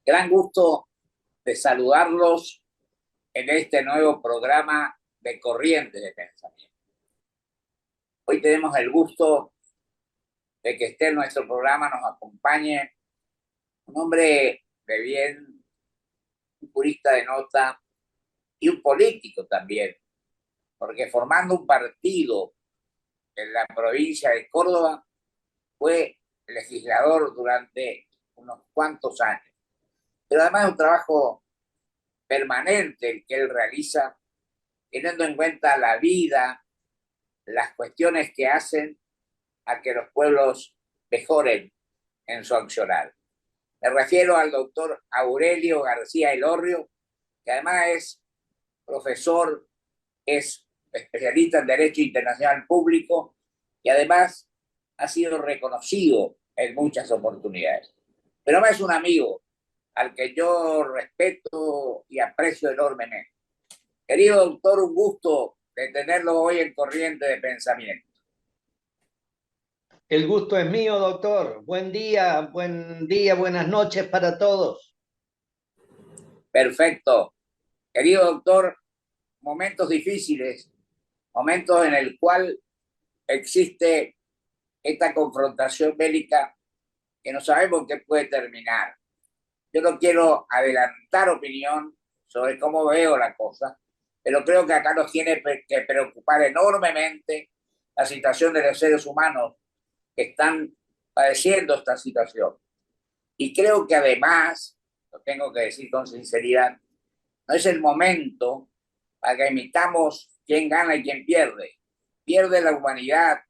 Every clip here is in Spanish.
Gran gusto de saludarlos en este nuevo programa de Corrientes de Pensamiento. Hoy tenemos el gusto de que esté en nuestro programa, nos acompañe un hombre de bien, un jurista de nota y un político también, porque formando un partido en la provincia de Córdoba fue legislador durante unos cuantos años. Pero además es un trabajo permanente el que él realiza, teniendo en cuenta la vida, las cuestiones que hacen a que los pueblos mejoren en su accionar. Me refiero al doctor Aurelio García Elorrio, que además es profesor, es especialista en Derecho Internacional Público y además ha sido reconocido en muchas oportunidades. Pero además es un amigo al que yo respeto y aprecio enormemente. Querido doctor, un gusto de tenerlo hoy en Corriente de Pensamiento. El gusto es mío, doctor. Buen día, buenas noches para todos. Perfecto. Querido doctor, momentos difíciles, momentos en el cual existe esta confrontación bélica que no sabemos qué puede terminar. Yo no quiero adelantar opinión sobre cómo veo la cosa, pero creo que acá nos tiene que preocupar enormemente la situación de los seres humanos que están padeciendo esta situación. Y creo que además, lo tengo que decir con sinceridad, no es el momento para que imitamos quién gana y quién pierde. Pierde la humanidad,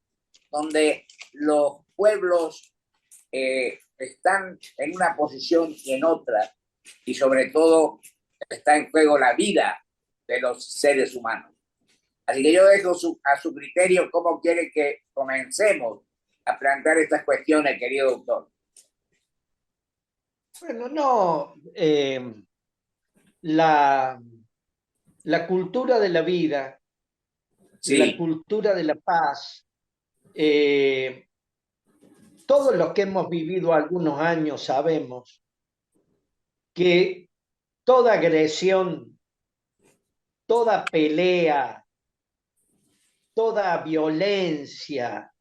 donde los pueblos están en una posición y en otra, y sobre todo está en juego la vida de los seres humanos. Así que yo dejo a su criterio cómo quiere que comencemos a plantear estas cuestiones, querido doctor. Bueno, no, la, la cultura de la vida, la Sí, cultura de la paz, eh, todos los que hemos vivido algunos años sabemos que toda agresión, toda pelea, toda violencia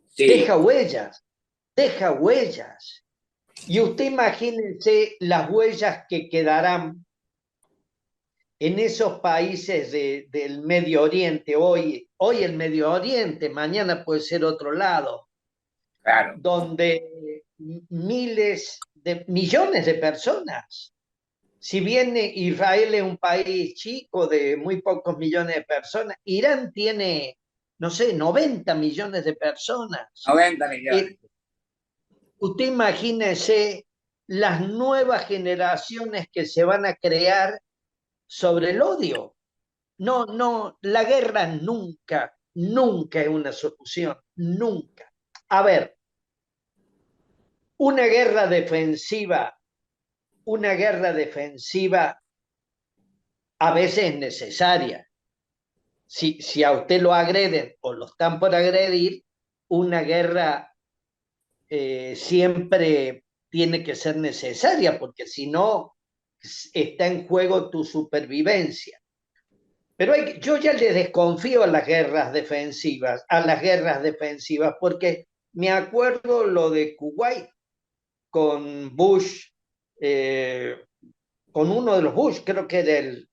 sí, deja huellas, deja huellas. Y usted imagínense las huellas que quedarán en esos países del Medio Oriente, hoy el Medio Oriente, mañana puede ser otro lado, claro. donde millones de personas, si bien Israel es un país chico de muy pocos millones de personas, Irán tiene, no sé, 90 millones de personas. 90 millones. Eh, Usted imagínese las nuevas generaciones que se van a crear sobre el odio. No, no, la guerra nunca, nunca es una solución, nunca. A ver, una guerra defensiva, una guerra defensiva a veces es necesaria. Si a usted lo agreden o lo están por agredir, una guerra siempre tiene que ser necesaria, porque si no, está en juego tu supervivencia. Pero yo ya le desconfío a las guerras defensivas, porque me acuerdo lo de Kuwait con Bush, eh, con uno de los Bush, creo que era el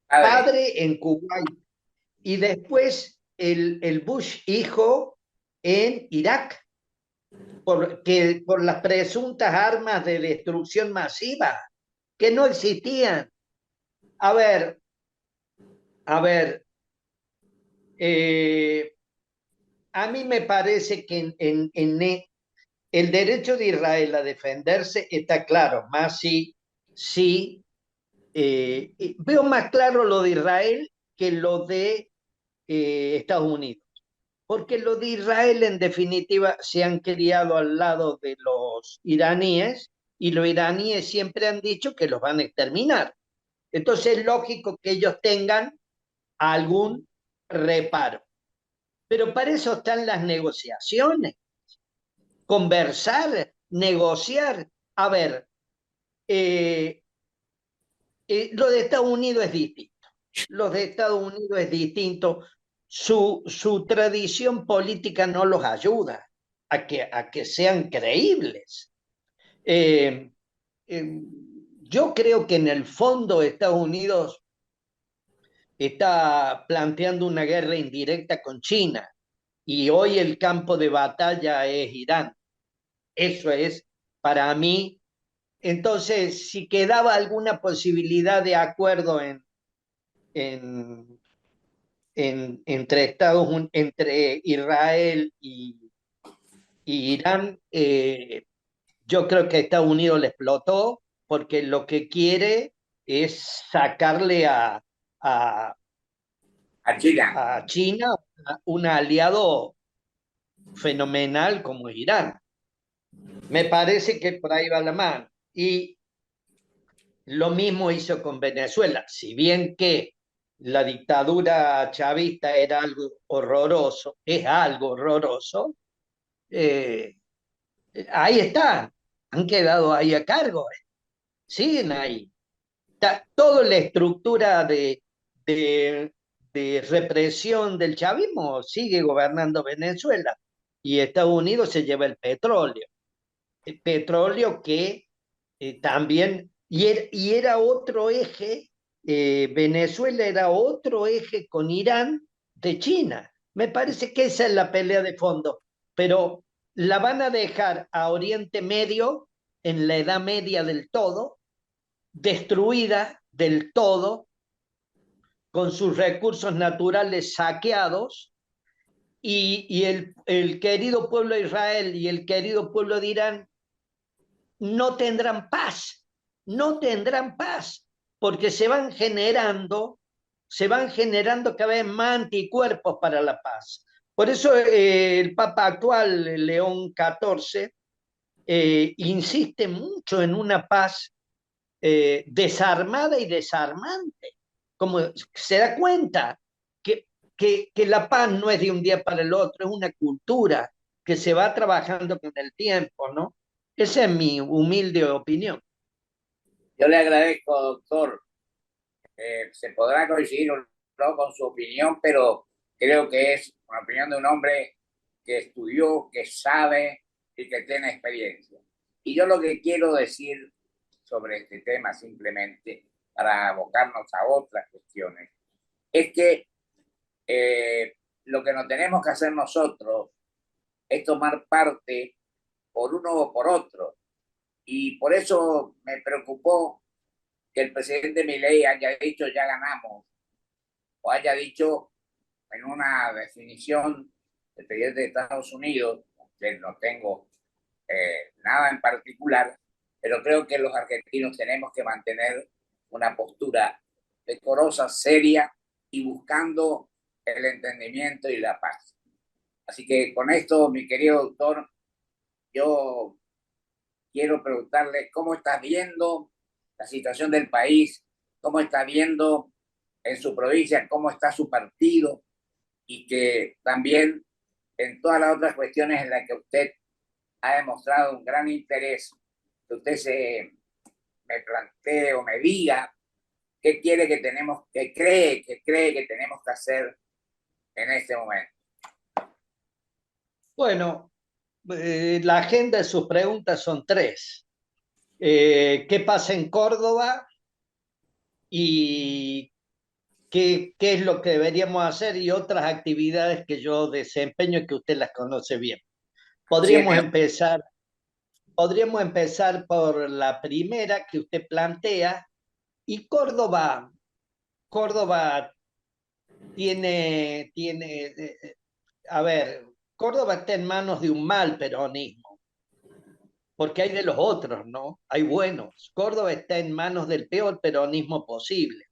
Padre, padre en Kuwait, y después el Bush hijo en Irak, por las presuntas armas de destrucción masiva, que no existían. A ver, a ver, eh, a mí me parece que el derecho de Israel a defenderse está claro, más si veo más claro lo de Israel que lo de Estados Unidos, porque lo de Israel en definitiva se han criado al lado de los iraníes y los iraníes siempre han dicho que los van a exterminar. Entonces es lógico que ellos tengan algún reparo. Pero para eso están las negociaciones, conversar, negociar. a ver, eh, lo de Estados Unidos es distinto. Los de Estados Unidos es distinto. Su tradición política no los ayuda a que sean creíbles. Eh, eh, yo creo que en el fondo Estados Unidos está planteando una guerra indirecta con China y hoy el campo de batalla es Irán. Eso es para mí. Entonces, si quedaba alguna posibilidad de acuerdo en, entre Israel y Irán, yo creo que Estados Unidos le explotó porque lo que quiere es sacarle a, A China. a China un aliado fenomenal como Irán. Me parece que por ahí va la mano. Y lo mismo hizo con Venezuela, si bien que la dictadura chavista era algo horroroso, es algo horroroso, eh, ahí están, han quedado ahí a cargo, siguen ahí. Toda la estructura de, de represión del chavismo sigue gobernando Venezuela y Estados Unidos se lleva el petróleo que también, y era otro eje, Venezuela era otro eje con Irán de China. Me parece que esa es la pelea de fondo, pero la van a dejar a Oriente Medio en la Edad Media del todo, destruida del todo, con sus recursos naturales saqueados, y el querido pueblo de Israel y el querido pueblo de Irán no tendrán paz, no tendrán paz, porque se van generando cada vez más anticuerpos para la paz. Por eso el Papa actual, León XIV, insiste mucho en una paz desarmada y desarmante. Como se da cuenta que la paz no es de un día para el otro, es una cultura que se va trabajando con el tiempo, ¿no? Esa es mi humilde opinión. Yo le agradezco, doctor. Se podrá coincidir o no con su opinión, pero creo que es una opinión de un hombre que estudió, que sabe y que tiene experiencia. Y yo lo que quiero decir sobre este tema, simplemente para abocarnos a otras cuestiones, es que lo que nos tenemos que hacer nosotros es tomar parte por uno o por otro. Y por eso me preocupó que el presidente Milei haya dicho ya ganamos, o haya dicho en una definición del presidente de Estados Unidos, que no tengo nada en particular, pero creo que los argentinos tenemos que mantener una postura decorosa, seria y buscando el entendimiento y la paz. Así que con esto, mi querido doctor, yo quiero preguntarle cómo está viendo la situación del país, cómo está viendo en su provincia, cómo está su partido y que también en todas las otras cuestiones en las que usted ha demostrado un gran interés, que usted me plantee o me diga qué quiere que tenemos, que cree que tenemos que hacer en este momento. Bueno, la agenda de sus preguntas son tres. ¿Qué pasa en Córdoba y qué es lo que deberíamos hacer y otras actividades que yo desempeño y que usted las conoce bien? Sí, Podríamos empezar, podríamos empezar por la primera que usted plantea y Córdoba a ver, Córdoba está en manos de un mal peronismo, porque hay de los otros, ¿no? Hay buenos. Córdoba está en manos del peor peronismo posible.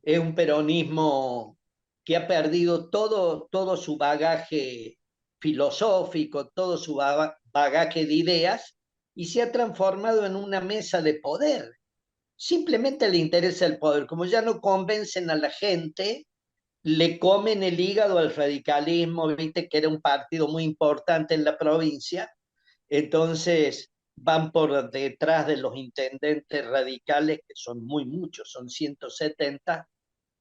Es un peronismo que ha perdido todo su bagaje filosófico, todo su bagaje de ideas y se ha transformado en una mesa de poder. Simplemente le interesa el poder. Como ya no convencen a la gente, le comen el hígado al radicalismo, viste que era un partido muy importante en la provincia. Entonces, van por detrás de los intendentes radicales, que son muy muchos, son 170,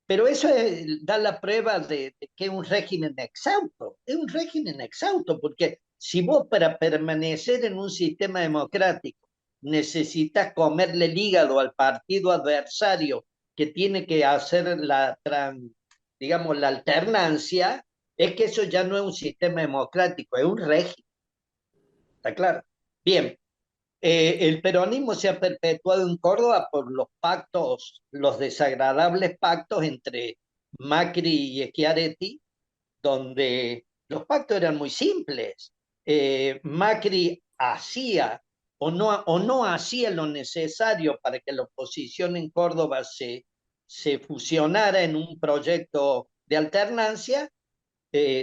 pero eso da la prueba de que es un régimen exhausto, es un régimen exhausto, porque si vos para permanecer en un sistema democrático necesitas comerle el hígado al partido adversario que tiene que hacer digamos, la alternancia, es que eso ya no es un sistema democrático, es un régimen, ¿está claro? Bien, el peronismo se ha perpetuado en Córdoba por los pactos, los desagradables pactos entre Macri y Schiaretti, donde los pactos eran muy simples. Macri hacía o no hacía lo necesario para que la oposición en Córdoba se fusionara en un proyecto de alternancia,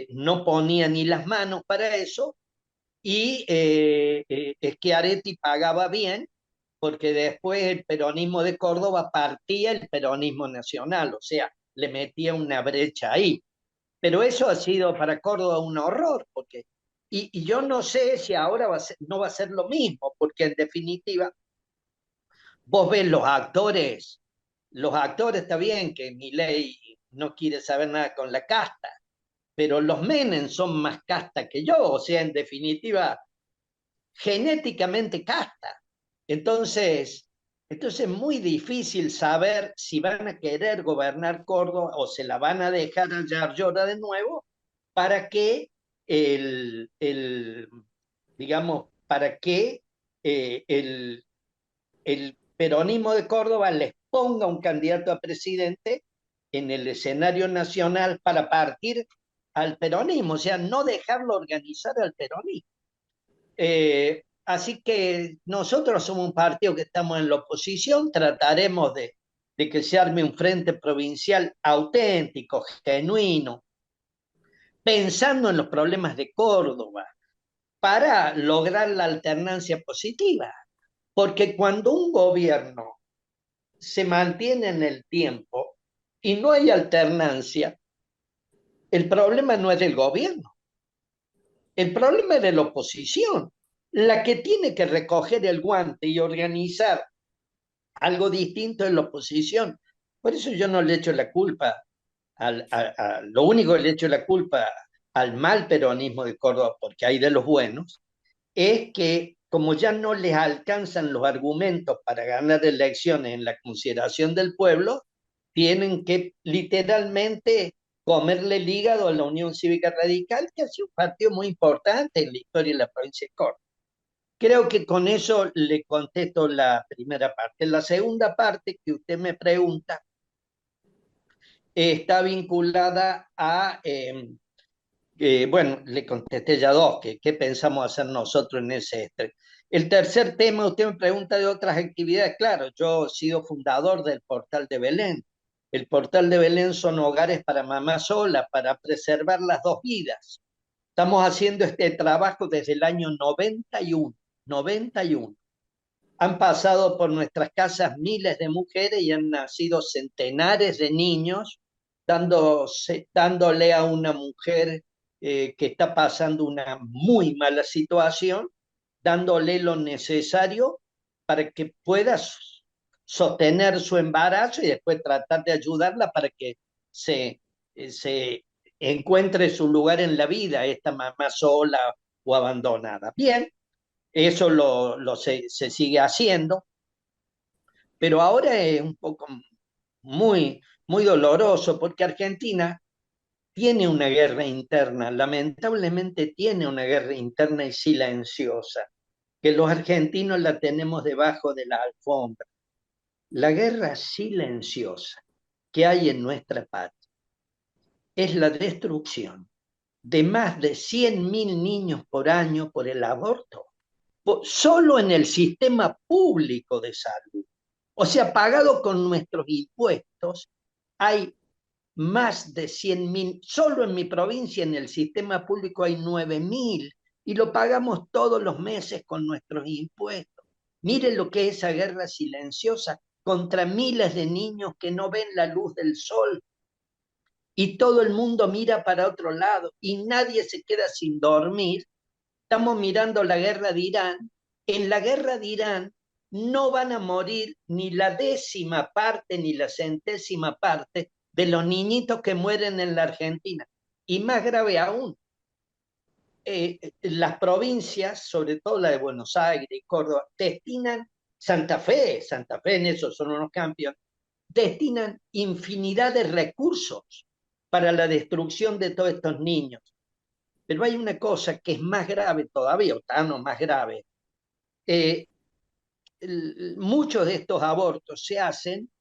no ponía ni las manos para eso, y Schiaretti pagaba bien, porque después el peronismo de Córdoba partía el peronismo nacional, o sea, le metía una brecha ahí. Pero eso ha sido para Córdoba un horror, y yo no sé si ahora no va a ser lo mismo, porque en definitiva, vos ves los actores está bien que Milei no quiere saber nada con la casta, pero los Menem son más casta que yo, o sea, en definitiva, genéticamente casta. Entonces, entonces es muy difícil saber si van a querer gobernar Córdoba o se la van a dejar a Yarlora de nuevo para que digamos, para que el peronismo de Córdoba les ponga un candidato a presidente en el escenario nacional para partir al peronismo, o sea, no dejarlo organizar al peronismo. Así que nosotros somos un partido que estamos en la oposición, trataremos de que se arme un frente provincial auténtico, genuino, pensando en los problemas de Córdoba, para lograr la alternancia positiva. Porque cuando un gobierno se mantiene en el tiempo y no hay alternancia, el problema no es del gobierno, el problema es de la oposición, la que tiene que recoger el guante y organizar algo distinto es la oposición. Por eso yo no le echo la culpa, lo único que le echo la culpa al mal peronismo de Córdoba, porque hay de los buenos, es que como ya no les alcanzan los argumentos para ganar elecciones en la consideración del pueblo, tienen que literalmente comerle el hígado a la Unión Cívica Radical, que ha sido un partido muy importante en la historia de la provincia de Córdoba. Creo que con eso le contesto la primera parte. La segunda parte que usted me pregunta está vinculada bueno, le contesté ya dos, que qué pensamos hacer nosotros en ese este. El tercer tema, usted me pregunta de otras actividades. Claro, yo he sido fundador del Portal de Belén. El Portal de Belén son hogares para mamás solas, para preservar las dos vidas. Estamos haciendo este trabajo desde el año 91. 91. Han pasado por nuestras casas miles de mujeres y han nacido centenares de niños, dándole a una mujer que está pasando una muy mala situación, dándole lo necesario para que pueda sostener su embarazo y después tratar de ayudarla para que se encuentre su lugar en la vida, esta mamá sola o abandonada. Bien, eso se sigue haciendo, pero ahora es un poco muy doloroso porque Argentina tiene una guerra interna, lamentablemente tiene una guerra interna y silenciosa, que los argentinos la tenemos debajo de la alfombra. La guerra silenciosa que hay en nuestra patria es la destrucción de más de 100.000 niños por año por el aborto, solo en el sistema público de salud. O sea, pagado con nuestros impuestos, hay más de 100.000, solo en mi provincia, en el sistema público hay 9.000, y lo pagamos todos los meses con nuestros impuestos. Miren lo que es esa guerra silenciosa contra miles de niños que no ven la luz del sol, y todo el mundo mira para otro lado y nadie se queda sin dormir. Estamos mirando la guerra de Irán en la guerra de Irán no van a morir ni la 10ª parte ni la 100ª parte de los niñitos que mueren en la Argentina. Y más grave aún, las provincias, sobre todo la de Buenos Aires y Córdoba, destinan, Santa Fe en eso son unos campeones, destinan infinidad de recursos para la destrucción de todos estos niños. Pero hay una cosa que es más grave todavía, o tan o más grave. Eh, Muchos de estos abortos se hacen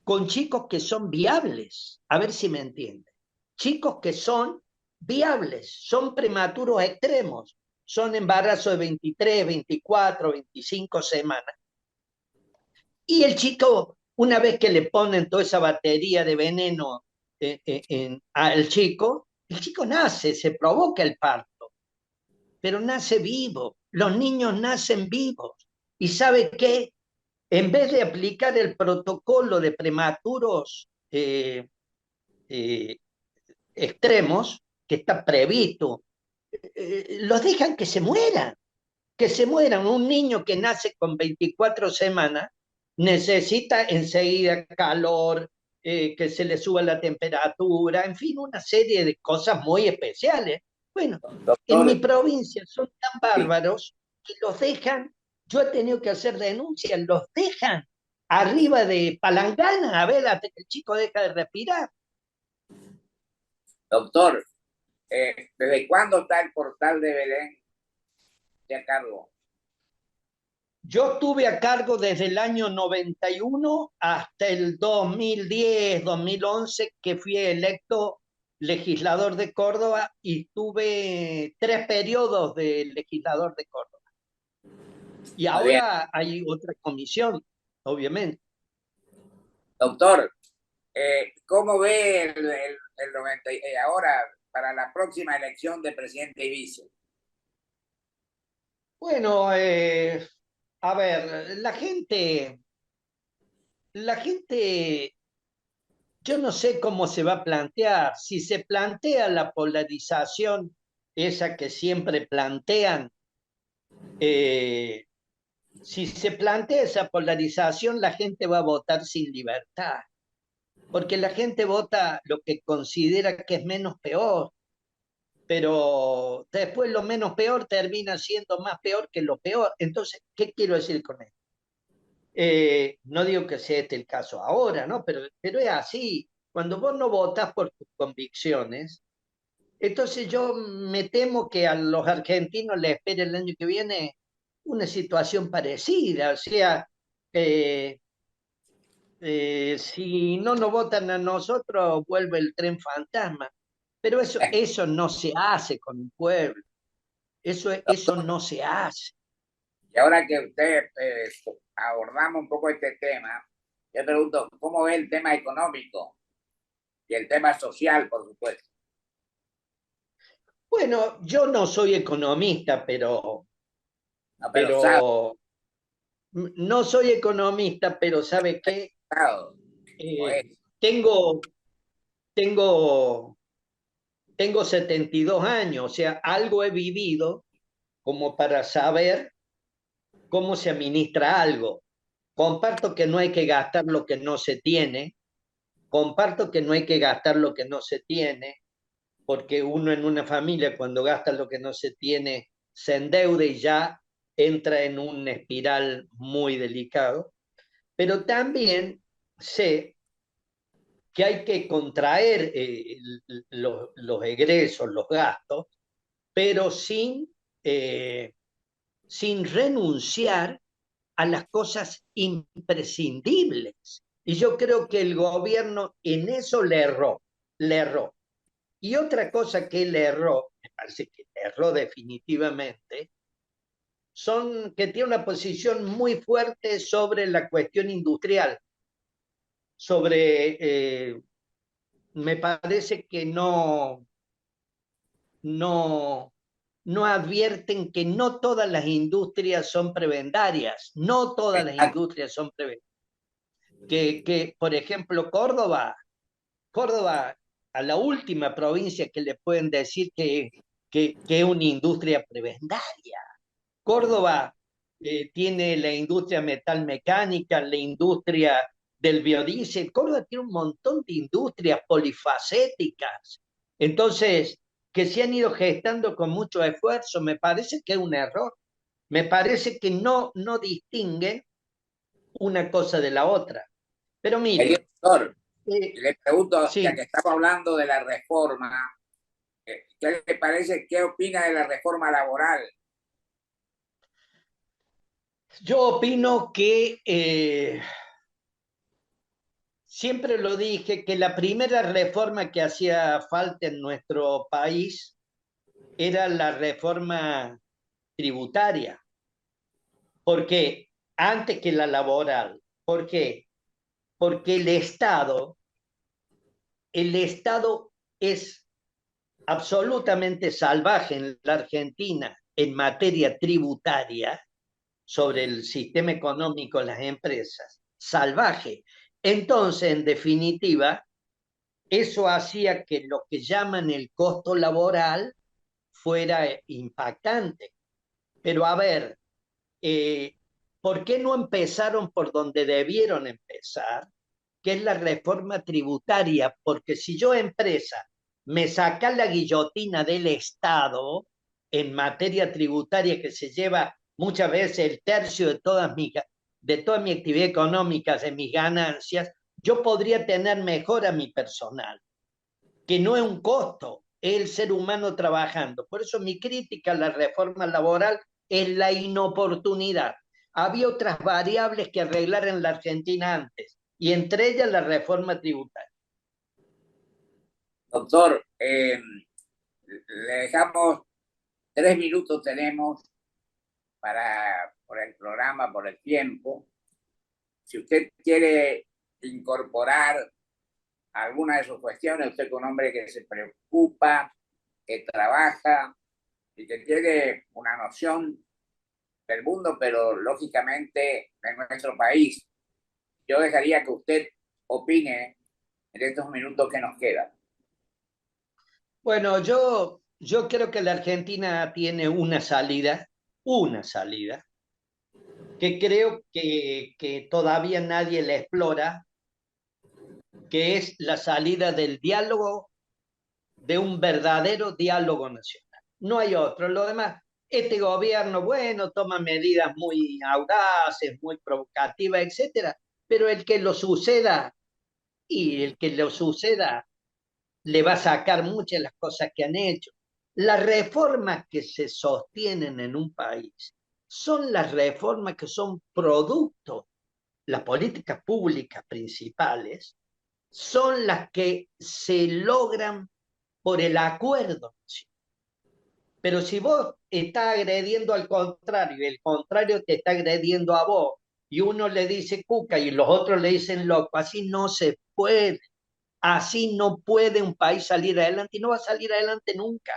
con chicos que son viables, a ver si me entienden. Chicos que son viables, son prematuros extremos, son embarazos de 23, 24, 25 semanas. Y el chico, una vez que le ponen toda esa batería de veneno al chico, el chico nace, se provoca el parto, pero nace vivo. Los niños nacen vivos. ¿Y sabe qué? En vez de aplicar el protocolo de prematuros eh, extremos, que está previsto, los dejan que se mueran, que se mueran. Un niño que nace con 24 semanas necesita enseguida calor, que se le suba la temperatura, en fin, una serie de cosas muy especiales. Bueno, en mi Doctor, provincia son tan sí, bárbaros que los dejan, yo he tenido que hacer denuncias, los dejan arriba de palangana a ver hasta que el chico deja de respirar. doctor, ¿desde cuándo está el portal de Belén de a cargo? Yo estuve a cargo desde el año 91 hasta el 2010, 2011, que fui electo legislador de Córdoba y tuve 3 periodos de legislador de Córdoba. Y Muy bien. ahora hay otra comisión, obviamente. Doctor, ¿cómo ve el 90, ahora para la próxima elección de presidente y vice? Bueno, a ver, la gente, yo no sé cómo se va a plantear. Si se plantea la polarización, esa que siempre plantean, eh, si se plantea esa polarización, la gente va a votar sin libertad, porque la gente vota lo que considera que es menos peor, pero después lo menos peor termina siendo más peor que lo peor. Entonces, ¿qué quiero decir con esto? No digo que sea este el caso ahora, ¿no? Pero es así. Cuando vos no votas por tus convicciones, entonces yo me temo que a los argentinos les espere el año que viene una situación parecida. O sea, eh, si no nos votan a nosotros, vuelve el tren fantasma. Pero eso no se hace con un pueblo. Eso Doctor, no se hace. y ahora que usted abordamos un poco este tema, yo pregunto, ¿cómo ve el tema económico y el tema social, por supuesto? Bueno, yo no soy economista, No, pero sabe, pero no soy economista, pero ¿sabe qué? claro, o Eh, es. tengo, tengo, tengo 72 años, o sea, algo he vivido como para saber cómo se administra algo. Comparto que no hay que gastar lo que no se tiene, comparto que no hay que gastar lo que no se tiene, porque uno en una familia cuando gasta lo que no se tiene se endeuda y ya entra en un espiral muy delicado, pero también sé que hay que contraer los egresos, los gastos, pero sin renunciar a las cosas imprescindibles. Y yo creo que el gobierno en eso le erró. Y otra cosa que le erró, me parece que le erró definitivamente, son que tiene una posición muy fuerte sobre la cuestión industrial, sobre, me parece que no, no advierten que no todas las industrias son prebendarias, no todas las Exacto. industrias son prebendarias. Por ejemplo, Córdoba, a la última provincia que le pueden decir que es una industria prebendaria. Córdoba tiene la industria metalmecánica, la industria del biodiesel. Córdoba tiene un montón de industrias polifacéticas. Entonces, que se han ido gestando con mucho esfuerzo, me parece que es un error. Me parece que no distinguen una cosa de la otra. Pero mire, Doctor, eh, le pregunto, ya que sí, estamos hablando de la reforma, ¿qué le parece, qué opina de la reforma laboral? yo opino que siempre lo dije, que la primera reforma que hacía falta en nuestro país era la reforma tributaria. ¿Por qué? Antes que la laboral. ¿Por qué? Porque el Estado es absolutamente salvaje en la Argentina en materia tributaria sobre el sistema económico de las empresas. Salvaje. Entonces, en definitiva, eso hacía que lo que llaman el costo laboral fuera impactante. Pero a ver, eh, ¿por qué no empezaron por donde debieron empezar? Que es la reforma tributaria, porque si yo empresa me saca la guillotina del Estado en materia tributaria que se lleva muchas veces el tercio de toda mi actividad económica, de mis ganancias, yo podría tener mejor a mi personal, que no es un costo, es el ser humano trabajando. Por eso mi crítica a la reforma laboral es la inoportunidad. Había otras variables que arreglar en la Argentina antes, y entre ellas la reforma tributaria. Doctor, le dejamos 3 minutos, tenemos por el programa, por el tiempo. Si usted quiere incorporar alguna de sus cuestiones, usted es un hombre que se preocupa, que trabaja y que tiene una noción del mundo, pero lógicamente de nuestro país. Yo dejaría que usted opine en estos minutos que nos quedan. Bueno, yo creo que la Argentina tiene una salida, que creo que todavía nadie la explora, que es la salida del diálogo, de un verdadero diálogo nacional. No hay otro. Lo demás, este gobierno, bueno, toma medidas muy audaces, muy provocativas, etcétera, pero el que lo suceda y el que lo suceda le va a sacar muchas de las cosas que han hecho. Las reformas que se sostienen en un país son las reformas que son producto, las políticas públicas principales, son las que se logran por el acuerdo. Pero si vos estás agrediendo al contrario y el contrario te está agrediendo a vos y uno le dice cuca y los otros le dicen loco, así no se puede. Así no puede un país salir adelante y no va a salir adelante nunca.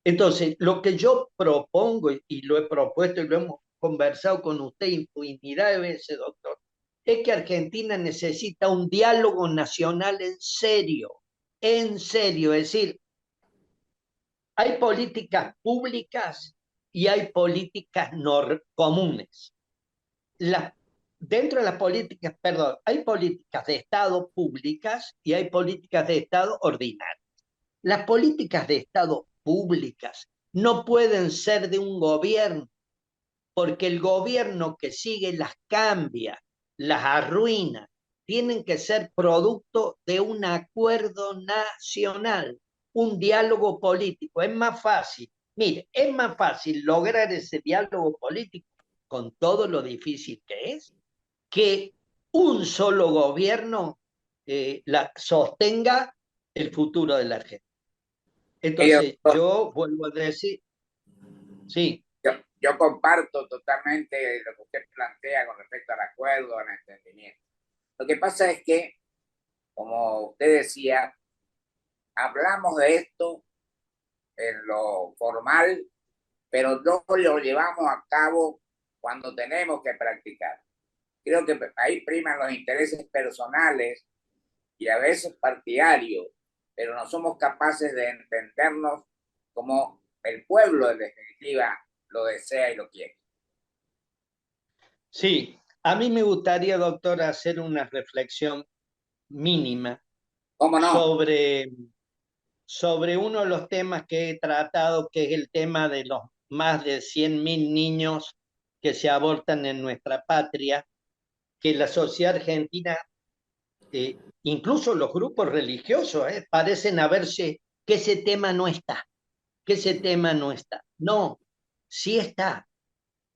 Entonces, lo que yo propongo y lo he propuesto y lo hemos conversado con usted infinidad de veces, doctor, es que Argentina necesita un diálogo nacional en serio, es decir, hay políticas públicas y hay políticas comunes. La, Dentro de las políticas, perdón, hay políticas de Estado públicas y hay políticas de Estado ordinarias. Las políticas de Estado públicas no pueden ser de un gobierno, porque el gobierno que sigue las cambia, las arruina. Tienen que ser producto de un acuerdo nacional, un diálogo político. Es más fácil, mire, es más fácil lograr ese diálogo político con todo lo difícil que un solo gobierno sostenga el futuro de la Argentina. Entonces, Doctor, yo vuelvo a decir, sí, yo comparto totalmente lo que usted plantea con respecto al acuerdo, al entendimiento. Lo que pasa es que, como usted decía, hablamos de esto en lo formal, pero no lo llevamos a cabo cuando tenemos que practicar. Creo que ahí priman los intereses personales y a veces partidarios, pero no somos capaces de entendernos como el pueblo, en definitiva, lo desea y lo quiere. Sí, a mí me gustaría, doctor, hacer una reflexión mínima ¿Cómo no? sobre uno de los temas que he tratado, que es el tema de los más de 100.000 niños que se abortan en nuestra patria, que la sociedad argentina, incluso los grupos religiosos, parecen haberse, que ese tema no está, que ese tema no está. No, sí está.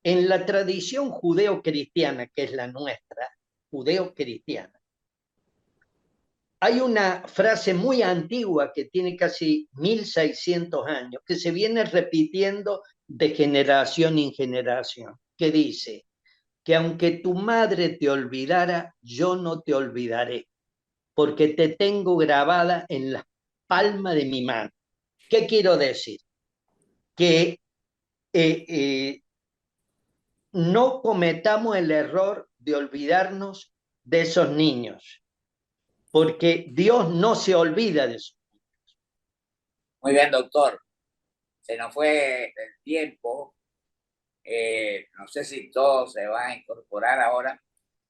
En la tradición judeo-cristiana, que es la nuestra, judeo-cristiana, hay una frase muy antigua que tiene casi 1600 años, que se viene repitiendo de generación en generación, que dice que aunque tu madre te olvidara, yo no te olvidaré, porque te tengo grabada en la palma de mi mano. ¿Qué quiero decir? Que no cometamos el error de olvidarnos de esos niños, porque Dios no se olvida de eso. Muy bien, doctor. Se nos fue el tiempo. No sé si todo se va a incorporar ahora,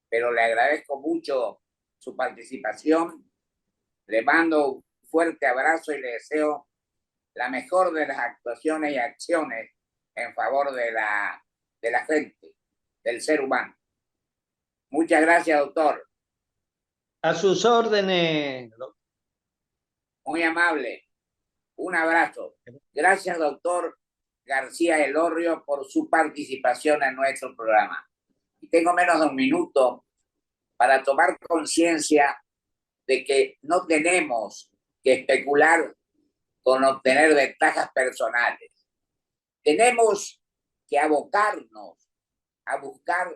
pero le agradezco mucho su participación. Le mando un fuerte abrazo y le deseo la mejor de las actuaciones y acciones en favor de la gente, del ser humano. Muchas gracias, doctor. A sus órdenes. Muy amable. Un abrazo. Gracias, doctor García Elorrio, por su participación en nuestro programa. Y tengo menos de un minuto para tomar conciencia de que no tenemos que especular con obtener ventajas personales. Tenemos que abocarnos a buscar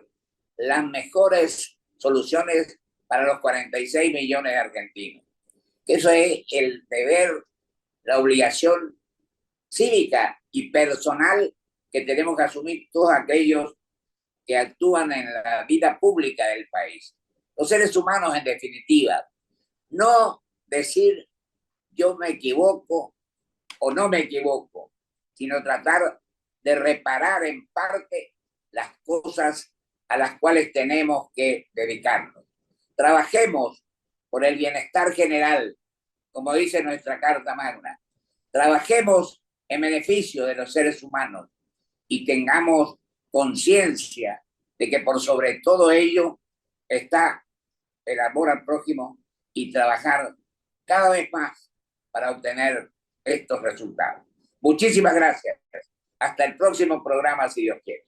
las mejores soluciones para los 46 millones de argentinos. Eso es el deber, la obligación cívica y personal que tenemos que asumir todos aquellos que actúan en la vida pública del país. Los seres humanos, en definitiva, no decir yo me equivoco o no me equivoco, sino tratar de reparar en parte las cosas a las cuales tenemos que dedicarnos. Trabajemos por el bienestar general, como dice nuestra Carta Magna. Trabajemos en beneficio de los seres humanos y tengamos conciencia de que por sobre todo ello está el amor al prójimo y trabajar cada vez más para obtener estos resultados. Muchísimas gracias. Hasta el próximo programa, si Dios quiere.